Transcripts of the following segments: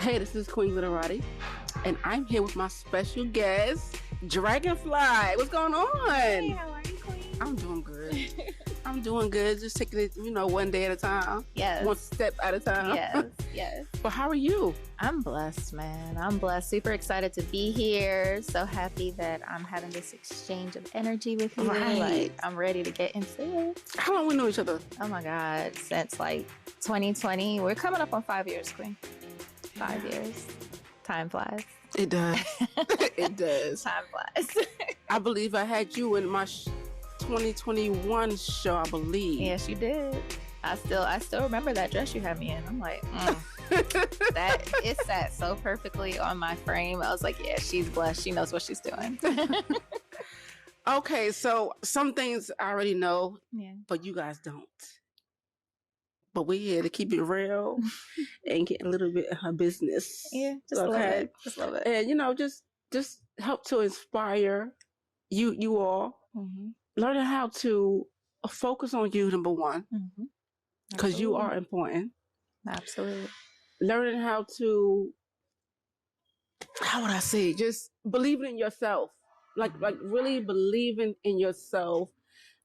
Hey, this is Queen Glitterati, and I'm here with my special guest, Dragonfly. What's going on? Hey, how are you, Queen? I'm doing good. I'm doing good. Just taking it, one day at a time. Yes. One step at a time. Yes. But how are you? I'm blessed, man. I'm blessed. Super excited to be here. So happy that I'm having this exchange of energy with you. Right. Like, I'm ready to get into it. How long we know each other? Oh my God. Since like 2020. We're coming up on 5 years, Queen. 5 years. Time flies. It does. It does. Time flies. I believe I had you in my 2021 show, I believe. Yes, you did. I still remember that dress you had me in. I'm like, that it sat so perfectly on my frame. I was like, yeah, she's blessed. She knows what she's doing. Okay, so some things I already know, Yeah. but you guys don't. But we're here to keep it real and get a little bit of her business. Yeah, just love it. Just love it. And just help to inspire you all. Mm-hmm. Learning how to focus on you, number one, because you are important. Absolutely. Learning how to, how would I say, just believing in yourself, like really believing in yourself,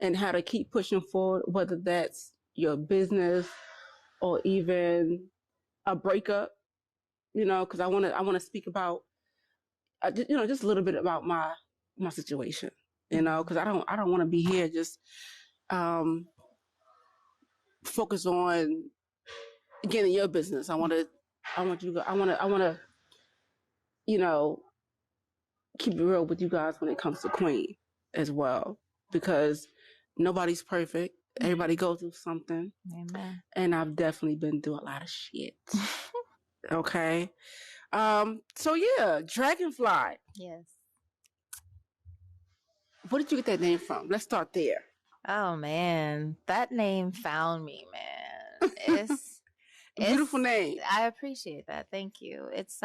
and how to keep pushing forward, whether that's your business or even a breakup. Because I want to speak about, just a little bit about my situation. Because I don't want to be here just focus on getting your business. I want to keep it real with you guys when it comes to Queen as well, because nobody's perfect. Everybody goes through something. Amen. And I've definitely been through a lot of shit. Okay. So yeah, Dragonfly. Yes. Where did you get that name from? Let's start there. Oh man, that name found me, man. It's beautiful name. I appreciate that. Thank you. It's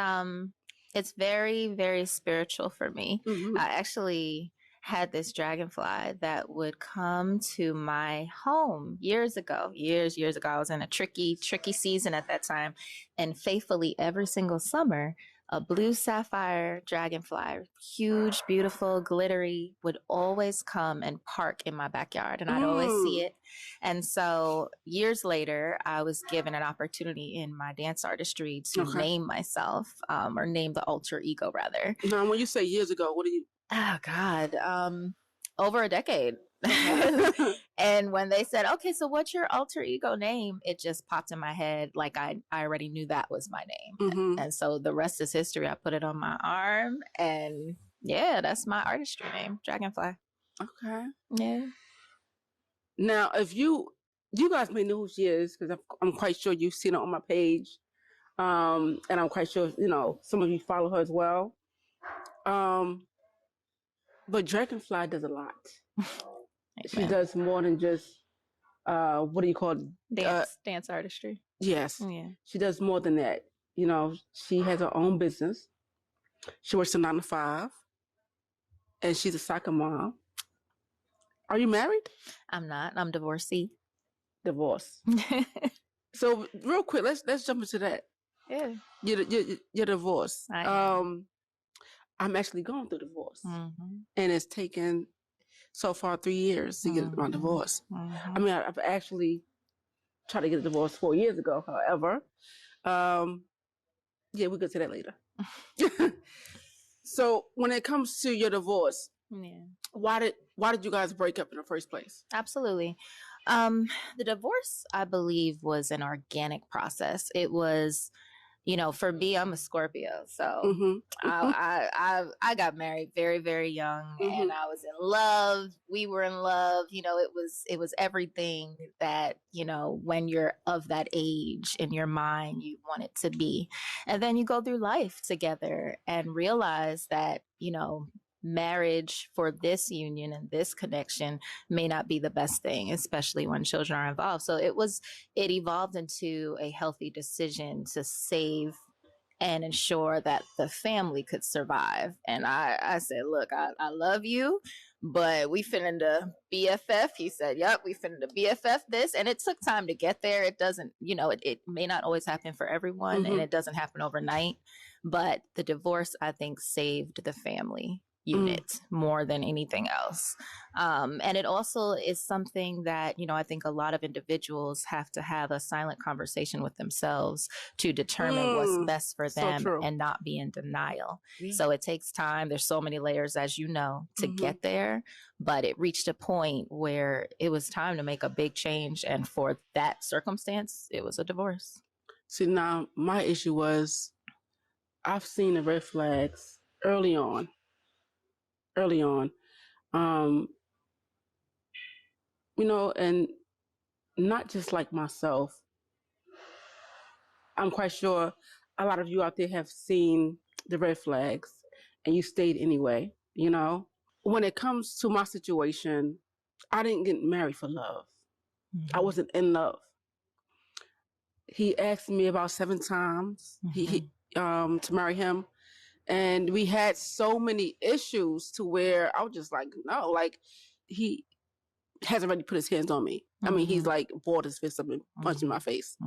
very, very spiritual for me. Mm-hmm. I actually had this dragonfly that would come to my home years ago. I was in a tricky season at that time. And faithfully every single summer, a blue sapphire dragonfly, huge, beautiful, glittery, would always come and park in my backyard, and I'd always see it. And so years later, I was given an opportunity in my dance artistry to name myself, or name the alter ego, rather. Now, when you say years ago, what do you... Oh, God. Over a decade. And when they said, okay, so what's your alter ego name? It just popped in my head. Like I already knew that was my name. Mm-hmm. And so the rest is history. I put it on my arm, and yeah, that's my artistry name, Dragonfly. Okay. Yeah. Now, if you guys may know who she is, because I'm quite sure you've seen it on my page. And I'm quite sure, some of you follow her as well. But Dragonfly does a lot. She does more than just, what do you call it? Dance artistry. Yes. Yeah. She does more than that. She has her own business. She works a 9 to 5. And she's a soccer mom. Are you married? I'm not. I'm divorcee. Divorce. So real quick, let's jump into that. Yeah. Your divorce. I'm actually going through divorce. Mm-hmm. And it's taken so far 3 years to get my divorce. Mm-hmm. I mean, I've actually tried to get a divorce 4 years ago, however. Yeah, we'll get to that later. So when it comes to your divorce, why did you guys break up in the first place? Absolutely. The divorce, I believe, was an organic process. It was, for me, I'm a Scorpio, so I got married very, very young, and I was in love. We were in love. It was everything that, when you're of that age in your mind, you want it to be. And then you go through life together and realize that, marriage for this union and this connection may not be the best thing, especially when children are involved. So it evolved into a healthy decision to save and ensure that the family could survive. And I said, look, I love you, but we finna BFF. He said, yep, we finna BFF this. And it took time to get there. It doesn't, it may not always happen for everyone, and it doesn't happen overnight. But the divorce, I think, saved the family unit more than anything else. And it also is something that, I think a lot of individuals have to have a silent conversation with themselves to determine what's best for them and not be in denial. Yeah. So it takes time. There's so many layers, as you know, to get there. But it reached a point where it was time to make a big change. And for that circumstance, it was a divorce. See, now my issue was I've seen the red flags early on. And not just like myself. I'm quite sure a lot of you out there have seen the red flags and you stayed anyway, When it comes to my situation, I didn't get married for love. I wasn't in love. He asked me about 7 times to marry him. And we had so many issues to where I was just like, no, like he has already put his hands on me. I mean, he's like balled his fist up and punched in my face.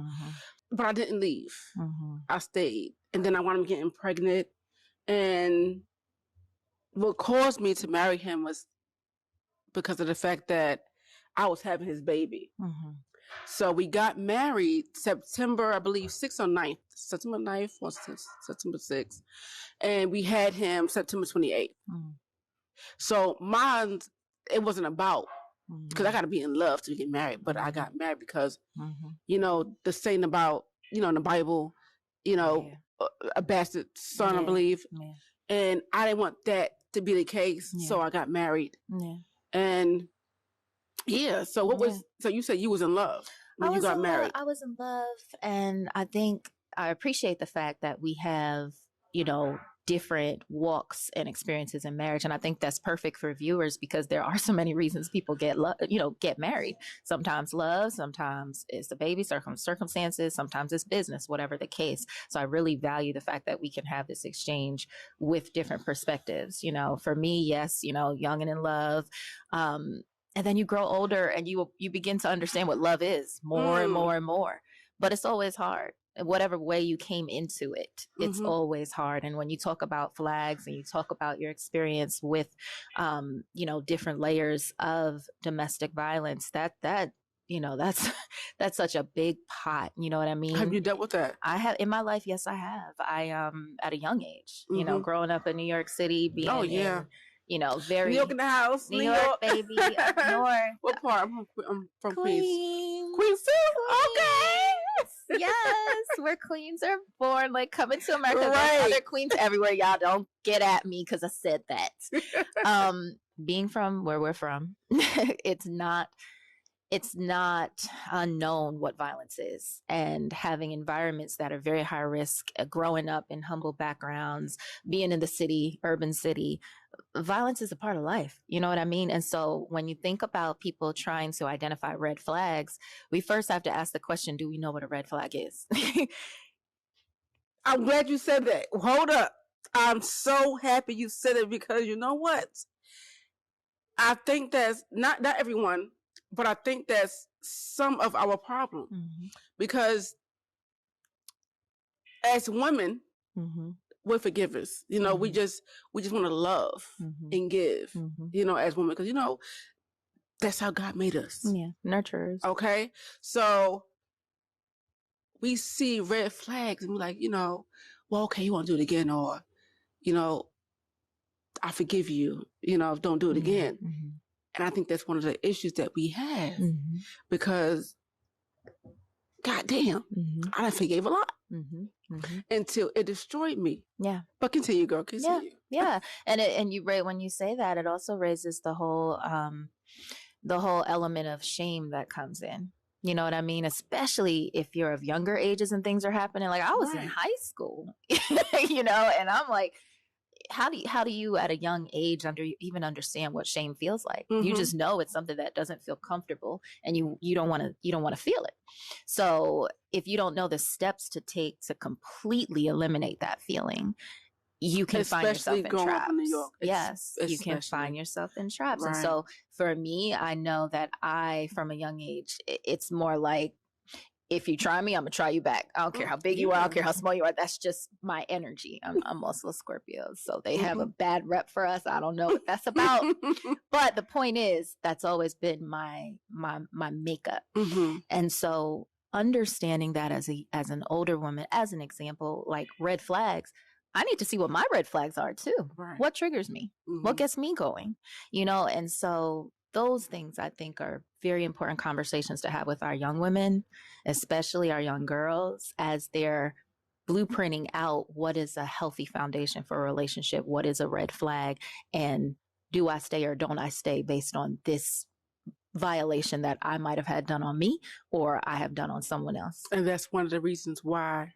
But I didn't leave. I stayed. And then I wound up getting pregnant. And what caused me to marry him was because of the fact that I was having his baby. So we got married September, I believe, 6th or 9th. September 9th or September 6th. And we had him September 28th. So mine, it wasn't about, because I got to be in love to get married. But I got married because, the saying about, in the Bible, a bastard son, I believe. Yeah. And I didn't want that to be the case. Yeah. So I got married. Yeah. And so what was, so you said you was in love when you got married. I was in love. And I think I appreciate the fact that we have, different walks and experiences in marriage. And I think that's perfect for viewers because there are so many reasons people get married. Sometimes love, sometimes it's the baby, circumstances, sometimes it's business, whatever the case. So I really value the fact that we can have this exchange with different perspectives. For me, yes, young and in love. And then you grow older and you begin to understand what love is more and more and more. But it's always hard. Whatever way you came into it, it's always hard. And when you talk about flags and you talk about your experience with, different layers of domestic violence, that's such a big pot. You know what I mean? Have you dealt with that? I have in my life. Yes, I have. At a young age, growing up in New York City, being very New York in the house, New York, baby, up north. What part? I'm from Queens. Queens too? Okay. Yes, where queens are born, like coming to America. There's other queens everywhere. Y'all don't get at me because I said that. Being from where we're from, it's not unknown what violence is, and having environments that are very high risk, growing up in humble backgrounds, being in the city, urban city, violence is a part of life. You know what I mean? And so when you think about people trying to identify red flags, we first have to ask the question, do we know what a red flag is? I'm glad you said that. Hold up. I'm so happy you said it because you know what? I think that's not everyone, but I think that's some of our problem. Because as women, we're forgivers. We just want to love and give, as women, because, that's how God made us. Yeah. Nurturers. Okay. So we see red flags and we're like, well, okay, you want to do it again, or, I forgive you, don't do it again. And I think that's one of the issues that we have because, goddamn, I done forgave a lot until it destroyed me. Yeah. But continue, girl. Continue. Yeah. And you, Ray, when you say that, it also raises the whole element of shame that comes in. You know what I mean? Especially if you're of younger ages and things are happening. Like I was in high school, and I'm like, how do you at a young age even understand what shame feels like? You just know it's something that doesn't feel comfortable, and you don't want to feel it. So if you don't know the steps to take to completely eliminate that feeling, you can find yourself in traps. New York. Yes, you can find yourself in traps. Right. And so for me, I know that from a young age, it's more like, if you try me, I'm gonna try you back. I don't care how big you are. I don't care how small you are. That's just my energy. I'm also a Scorpio, so they have a bad rep for us. I don't know what that's about. But the point is, that's always been my makeup. And so understanding that as an older woman, as an example, like red flags, I need to see what my red flags are too. Right. What triggers me? What gets me going? And so those things I think are very important conversations to have with our young women, especially our young girls, as they're blueprinting out what is a healthy foundation for a relationship, what is a red flag, and do I stay or don't I stay based on this violation that I might have had done on me or I have done on someone else. And that's one of the reasons why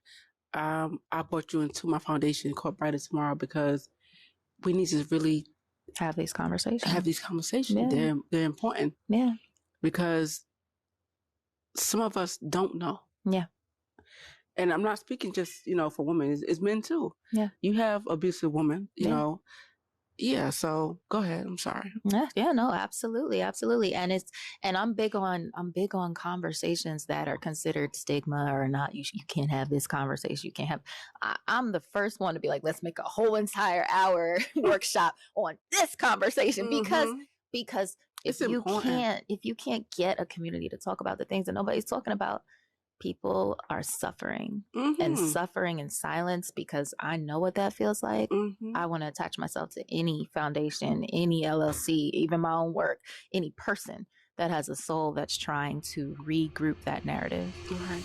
I brought you into my foundation called Brighter Tomorrow, because we need to really have these conversations. Yeah. They're important. Yeah. Because some of us don't know. Yeah. And I'm not speaking just, for women. It's men too. Yeah. You have abusive women, you know. Yeah, so go ahead. I'm sorry. Yeah, no, absolutely. And I'm big on conversations that are considered stigma or not. You can't have this conversation. You can't have. I'm the first one to be like, let's make a whole entire hour workshop on this conversation because if you can't get a community to talk about the things that nobody's talking about, people are suffering and suffering in silence, because I know what that feels like. I want to attach myself to any foundation, any LLC, even my own work, any person that has a soul that's trying to regroup that narrative. Right.